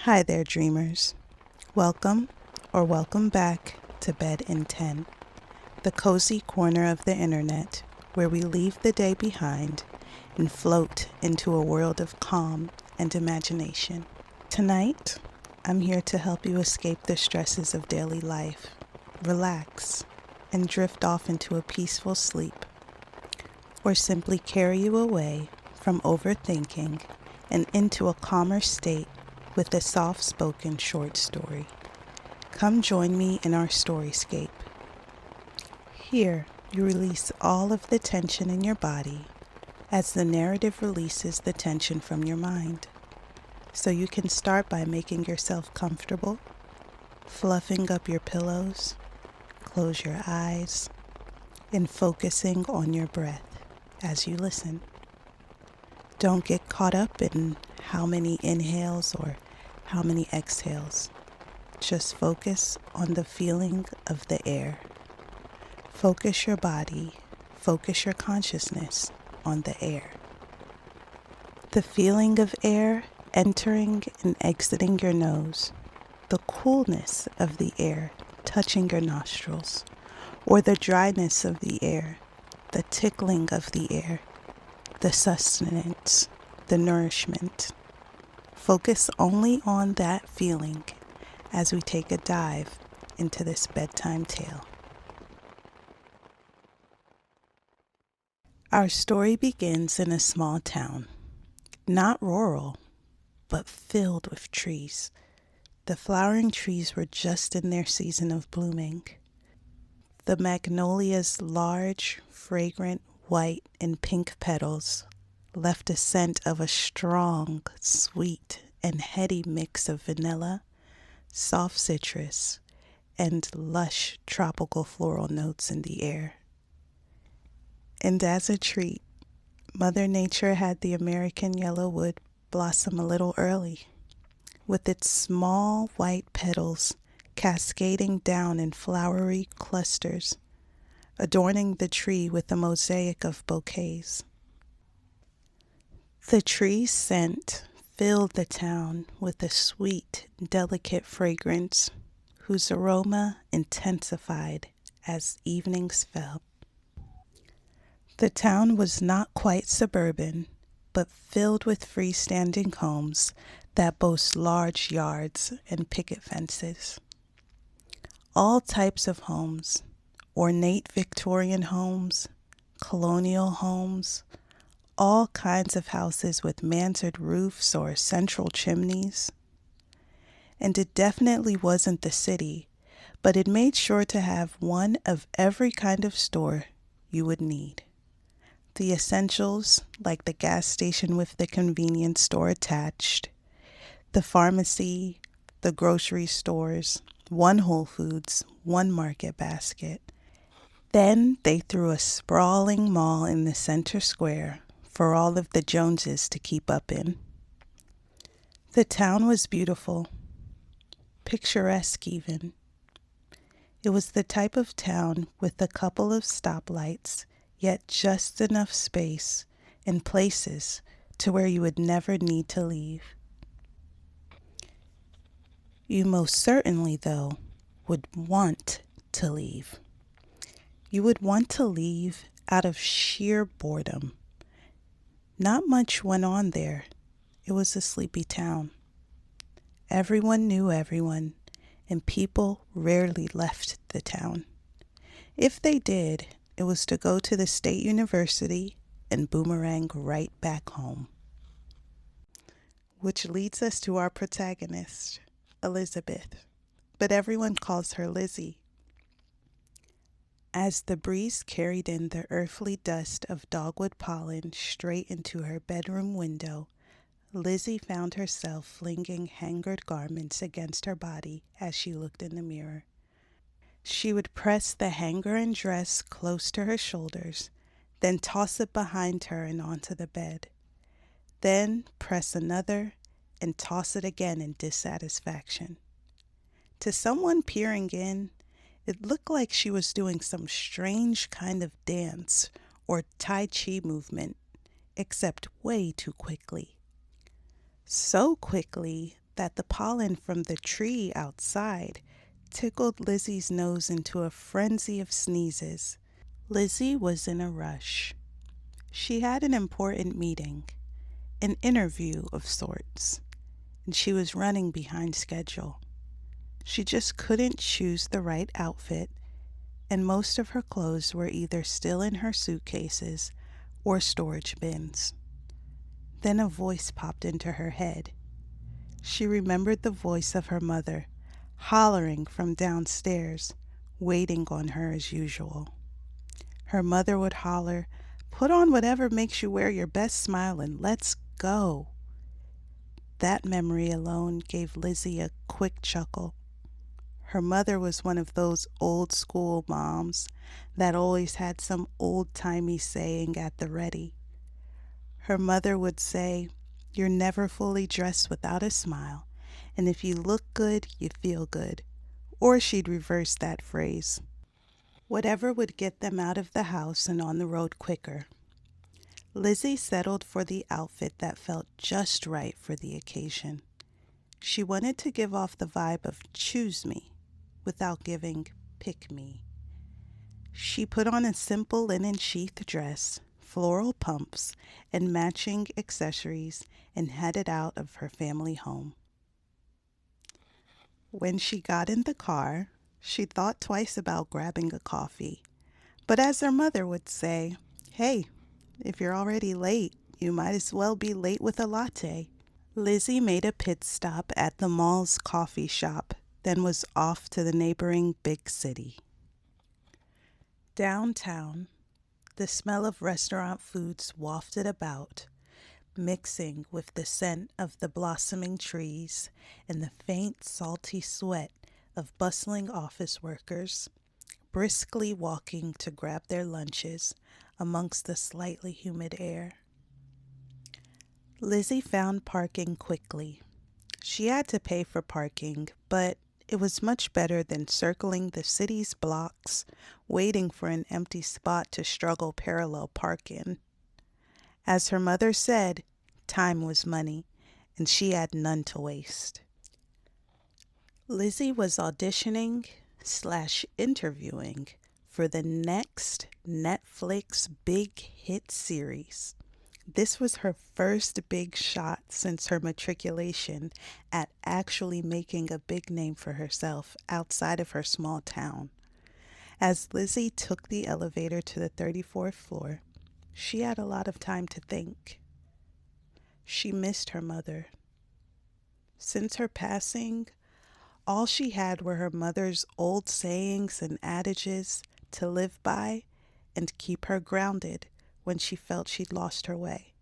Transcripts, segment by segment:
Hi there, dreamers. Welcome or welcome back to Bed in 10, the cozy corner of the internet where we leave the day behind and float into a world of calm and imagination. Tonight, I'm here to help you escape the stresses of daily life, relax, and drift off into a peaceful sleep, or simply carry you away from overthinking and into a calmer state with a soft-spoken short story. Come join me in our StoryScape. Here, you release all of the tension in your body as the narrative releases the tension from your mind. So you can start by making yourself comfortable, fluffing up your pillows, close your eyes, and focusing on your breath as you listen. Don't get caught up in how many inhales or how many exhales. Just focus on the feeling of the air. Focus your body, focus your consciousness on the air. The feeling of air entering and exiting your nose, the coolness of the air touching your nostrils, or the dryness of the air, the tickling of the air, the sustenance, the nourishment. Focus only on that feeling as we take a dive into this bedtime tale. Our story begins in a small town, not rural, but filled with trees. The flowering trees were just in their season of blooming. The magnolia's large, fragrant white and pink petals left a scent of a strong, sweet, and heady mix of vanilla, soft citrus, and lush tropical floral notes in the air. And as a treat, Mother Nature had the American yellowwood blossom a little early, with its small white petals cascading down in flowery clusters, adorning the tree with a mosaic of bouquets. The tree's scent filled the town with a sweet, delicate fragrance whose aroma intensified as evenings fell. The town was not quite suburban, but filled with freestanding homes that boast large yards and picket fences. All types of homes, ornate Victorian homes, colonial homes, all kinds of houses with mansard roofs or central chimneys. And it definitely wasn't the city, but it made sure to have one of every kind of store you would need. The essentials, like the gas station with the convenience store attached, the pharmacy, the grocery stores, one Whole Foods, one Market Basket. Then they threw a sprawling mall in the center square for all of the Joneses to keep up in. The town was beautiful, picturesque even. It was the type of town with a couple of stoplights, yet just enough space and places to where you would never need to leave. You most certainly, though, would want to leave. You would want to leave out of sheer boredom. Not much went on there. It was a sleepy town. Everyone knew everyone, and people rarely left the town. If they did, it was to go to the state university and boomerang right back home. Which leads us to our protagonist, Elizabeth, but everyone calls her Lizzie. As the breeze carried in the earthly dust of dogwood pollen straight into her bedroom window, Lizzie found herself flinging hangered garments against her body as she looked in the mirror. She would press the hanger and dress close to her shoulders, then toss it behind her and onto the bed. Then press another and toss it again in dissatisfaction. To someone peering in, it looked like she was doing some strange kind of dance or Tai Chi movement, except way too quickly. So quickly that the pollen from the tree outside tickled Lizzie's nose into a frenzy of sneezes. Lizzie was in a rush. She had an important meeting, an interview of sorts, and she was running behind schedule. She just couldn't choose the right outfit, and most of her clothes were either still in her suitcases or storage bins. Then a voice popped into her head. She remembered the voice of her mother, hollering from downstairs, waiting on her as usual. Her mother would holler, "Put on whatever makes you wear your best smile and let's go." That memory alone gave Lizzie a quick chuckle. Her mother was one of those old school moms that always had some old-timey saying at the ready. Her mother would say, "You're never fully dressed without a smile, and if you look good, you feel good." Or she'd reverse that phrase. Whatever would get them out of the house and on the road quicker. Lizzie settled for the outfit that felt just right for the occasion. She wanted to give off the vibe of choose me without giving pick me. She put on a simple linen sheath dress, floral pumps, and matching accessories and headed out of her family home. When she got in the car, she thought twice about grabbing a coffee. But as her mother would say, "Hey, if you're already late, you might as well be late with a latte." Lizzie made a pit stop at the mall's coffee shop, then was off to the neighboring big city. Downtown, the smell of restaurant foods wafted about, mixing with the scent of the blossoming trees and the faint, salty sweat of bustling office workers, briskly walking to grab their lunches amongst the slightly humid air. Lizzie found parking quickly. She had to pay for parking, but it was much better than circling the city's blocks, waiting for an empty spot to struggle parallel park in. As her mother said, time was money, and she had none to waste. Lizzie was auditioning/interviewing for the next Netflix big hit series. This was her first big shot since her matriculation at actually making a big name for herself outside of her small town. As Lizzie took the elevator to the 34th floor, she had a lot of time to think. She missed her mother. Since her passing, all she had were her mother's old sayings and adages to live by and keep her grounded when she felt she'd lost her way.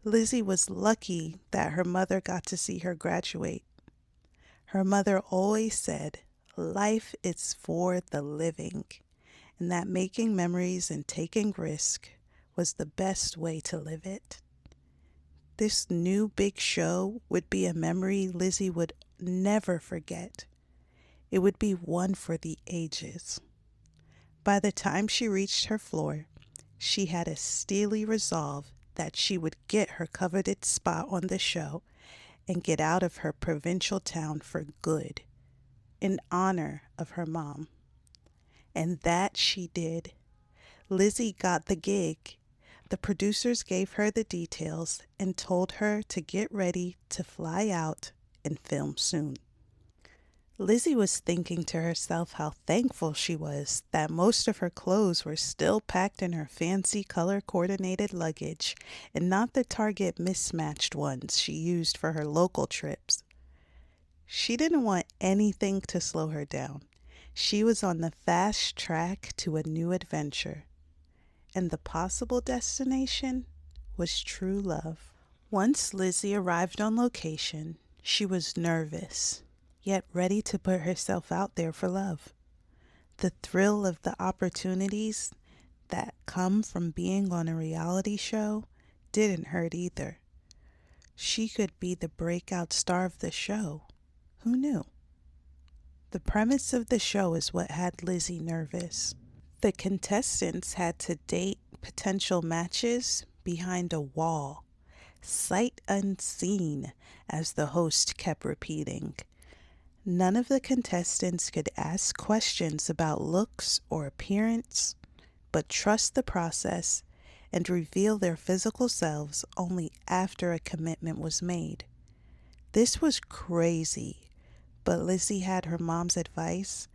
Lizzie was lucky that her mother got to see her graduate. Her mother always said, "Life is for the living," and that making memories and taking risk was the best way to live it. This new big show would be a memory Lizzie would never forget. It would be one for the ages. By the time she reached her floor, she had a steely resolve that she would get her coveted spot on the show and get out of her provincial town for good, in honor of her mom. And that she did. Lizzie got the gig. The producers gave her the details and told her to get ready to fly out and film soon. Lizzie was thinking to herself how thankful she was that most of her clothes were still packed in her fancy color-coordinated luggage and not the Target mismatched ones she used for her local trips. She didn't want anything to slow her down. She was on the fast track to a new adventure, and the possible destination was true love. Once Lizzie arrived on location, she was nervous, yet ready to put herself out there for love. The thrill of the opportunities that come from being on a reality show didn't hurt either. She could be the breakout star of the show. Who knew? The premise of the show is what had Lizzie nervous. The contestants had to date potential matches behind a wall, sight unseen, as the host kept repeating. None of the contestants could ask questions about looks or appearance, but trust the process and reveal their physical selves only after a commitment was made. This was crazy, but Lizzie had her mom's advice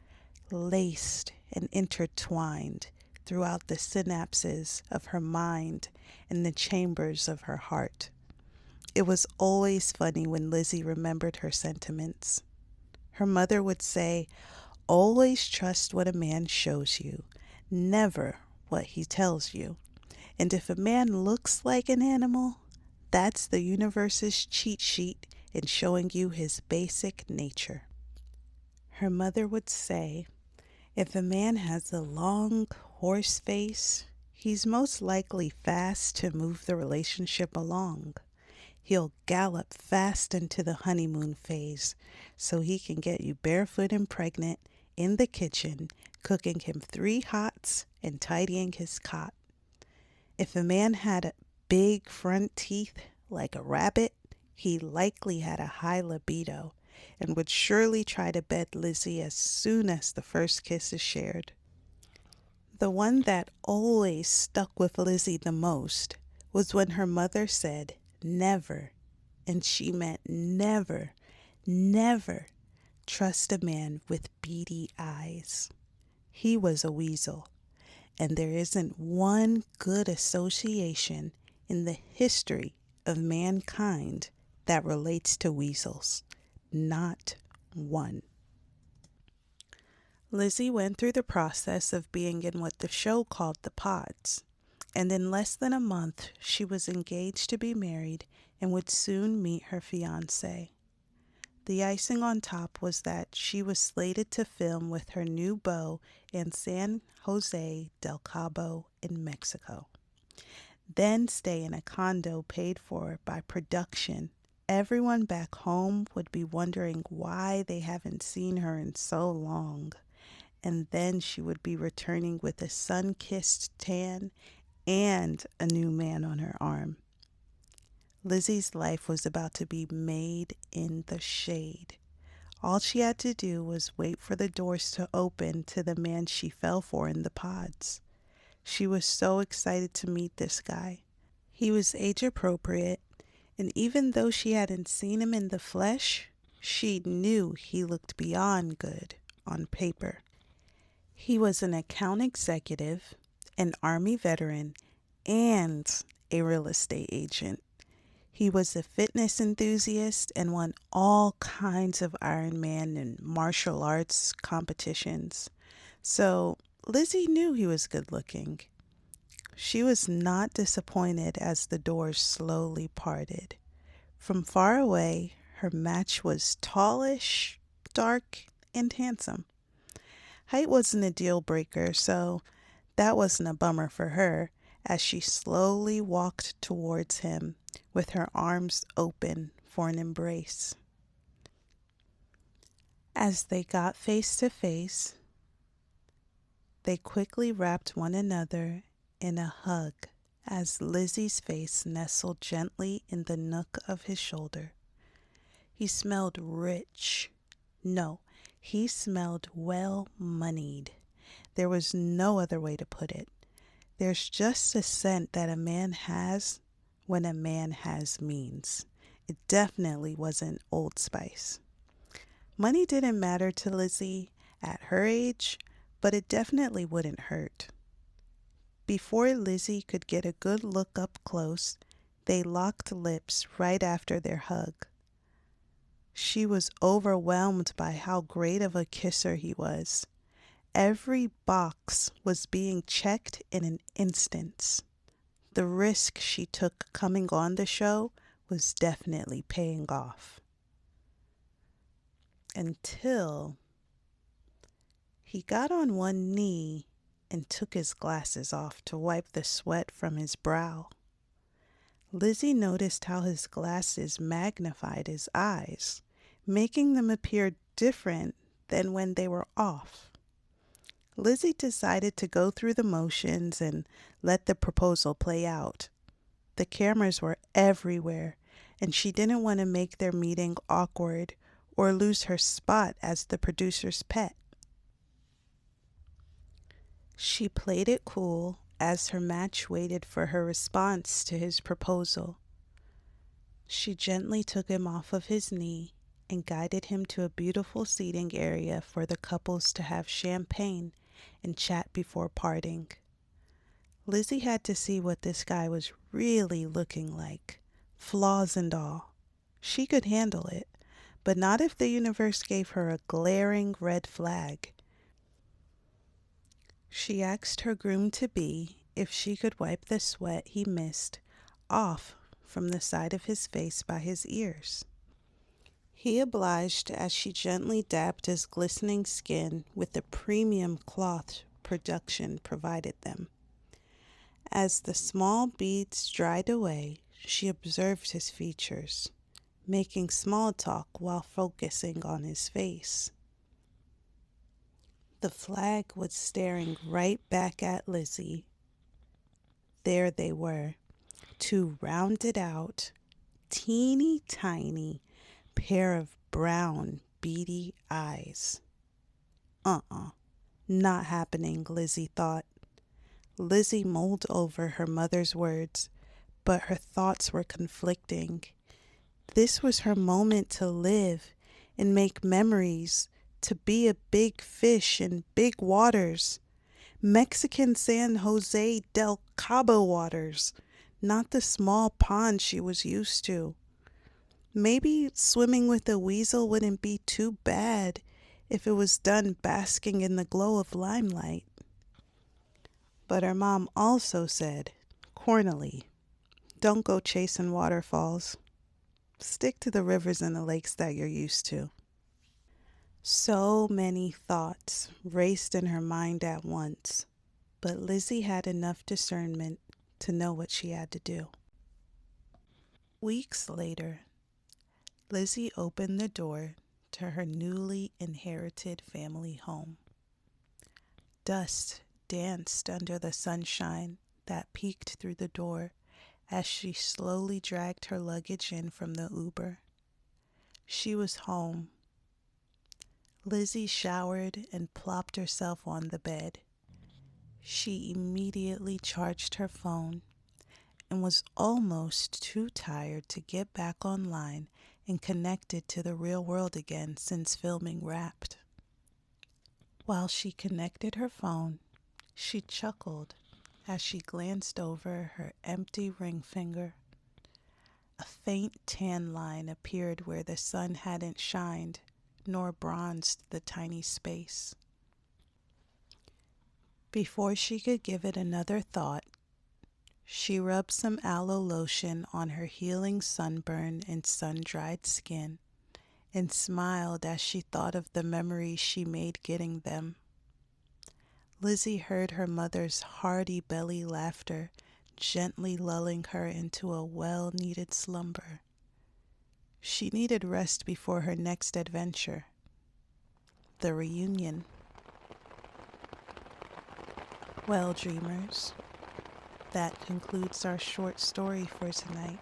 laced and intertwined throughout the synapses of her mind and the chambers of her heart. It was always funny when Lizzie remembered her sentiments. Her mother would say, "Always trust what a man shows you, never what he tells you. And if a man looks like an animal, that's the universe's cheat sheet in showing you his basic nature." Her mother would say, "If a man has a long horse face, he's most likely fast to move the relationship along. He'll gallop fast into the honeymoon phase so he can get you barefoot and pregnant in the kitchen, cooking him 3 hots and tidying his cot. If a man had big front teeth like a rabbit, he likely had a high libido and would surely try to bed Lizzie as soon as the first kiss is shared." The one that always stuck with Lizzie the most was when her mother said, "Never," and she meant never, never trust a man with beady eyes. He was a weasel, and there isn't one good association in the history of mankind that relates to weasels. Not one. Lizzie went through the process of being in what the show called the pods, and in less than a month she was engaged to be married and would soon meet her fiancé. The icing on top was that she was slated to film with her new beau in San Jose del Cabo in Mexico, then stay in a condo paid for by production. Everyone back home would be wondering why they haven't seen her in so long. And then she would be returning with a sun-kissed tan and a new man on her arm. Lizzie's life was about to be made in the shade. All she had to do was wait for the doors to open to the man she fell for in the pods. She was so excited to meet this guy. He was age appropriate, and even though she hadn't seen him in the flesh, she knew he looked beyond good on paper. He was an account executive, an Army veteran, and a real estate agent. He was a fitness enthusiast and won all kinds of Ironman and martial arts competitions. So Lizzie knew he was good looking. She was not disappointed as the doors slowly parted. From far away, her match was tallish, dark, and handsome. Height wasn't a deal breaker, so that wasn't a bummer for her as she slowly walked towards him with her arms open for an embrace. As they got face to face, they quickly wrapped one another in a hug as Lizzie's face nestled gently in the nook of his shoulder. He smelled rich. No, he smelled well-moneyed. There was no other way to put it. There's just a scent that a man has when a man has means. It definitely wasn't Old Spice. Money didn't matter to Lizzie at her age, but it definitely wouldn't hurt. Before Lizzie could get a good look up close, they locked lips right after their hug. She was overwhelmed by how great of a kisser he was. Every box was being checked in an instant. The risk she took coming on the show was definitely paying off. Until he got on one knee and took his glasses off to wipe the sweat from his brow. Lizzie noticed how his glasses magnified his eyes, making them appear different than when they were off. Lizzie decided to go through the motions and let the proposal play out. The cameras were everywhere, and she didn't want to make their meeting awkward or lose her spot as the producer's pet. She played it cool as her match waited for her response to his proposal. She gently took him off of his knee and guided him to a beautiful seating area for the couples to have champagne and chat before parting. Lizzie had to see what this guy was really looking like, flaws and all. She could handle it, but not if the universe gave her a glaring red flag. She asked her groom-to-be if she could wipe the sweat he missed off from the side of his face by his ears. He obliged as she gently dabbed his glistening skin with the premium cloth production provided them. As the small beads dried away, she observed his features, making small talk while focusing on his face. The flag was staring right back at Lizzie. There they were, two rounded out, teeny tiny pair of brown, beady eyes. Not happening, Lizzie thought. Lizzie mulled over her mother's words, but her thoughts were conflicting. This was her moment to live and make memories, to be a big fish in big waters. Mexican San Jose del Cabo waters, not the small pond she was used to. Maybe swimming with a weasel wouldn't be too bad if it was done basking in the glow of limelight. But her mom also said, cornily, don't go chasing waterfalls. Stick to the rivers and the lakes that you're used to. So many thoughts raced in her mind at once, but Lizzie had enough discernment to know what she had to do. Weeks later, Lizzie opened the door to her newly inherited family home. Dust danced under the sunshine that peeked through the door as she slowly dragged her luggage in from the Uber. She was home. Lizzie showered and plopped herself on the bed. She immediately charged her phone and was almost too tired to get back online and connected to the real world again since filming wrapped. While she connected her phone, she chuckled as she glanced over her empty ring finger. A faint tan line appeared where the sun hadn't shined nor bronzed the tiny space. Before she could give it another thought, she rubbed some aloe lotion on her healing sunburn and sun-dried skin and smiled as she thought of the memories she made getting them. Lizzie heard her mother's hearty belly laughter gently lulling her into a well-needed slumber. She needed rest before her next adventure, the reunion. Well, dreamers, that concludes our short story for tonight.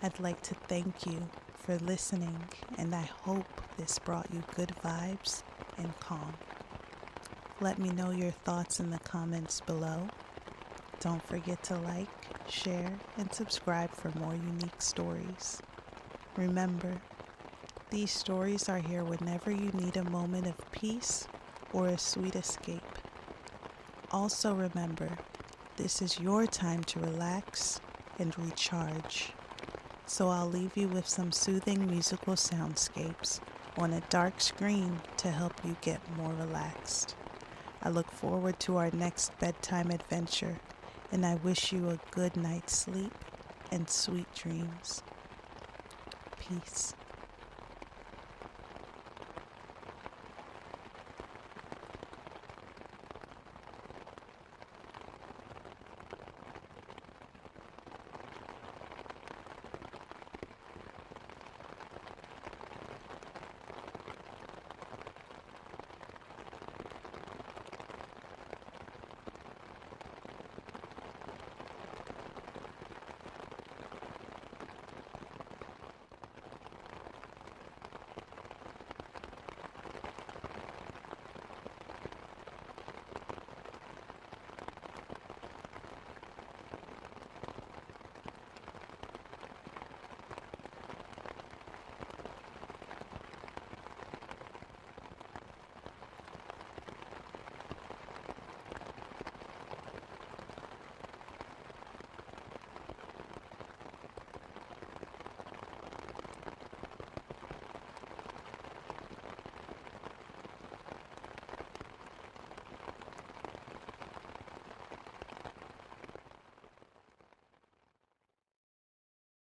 I'd like to thank you for listening, and I hope this brought you good vibes and calm. Let me know your thoughts in the comments below. Don't forget to like, share, and subscribe for more unique stories. Remember, these stories are here whenever you need a moment of peace or a sweet escape. Also remember, this is your time to relax and recharge. So I'll leave you with some soothing musical soundscapes on a dark screen to help you get more relaxed. I look forward to our next bedtime adventure, and I wish you a good night's sleep and sweet dreams. Peace.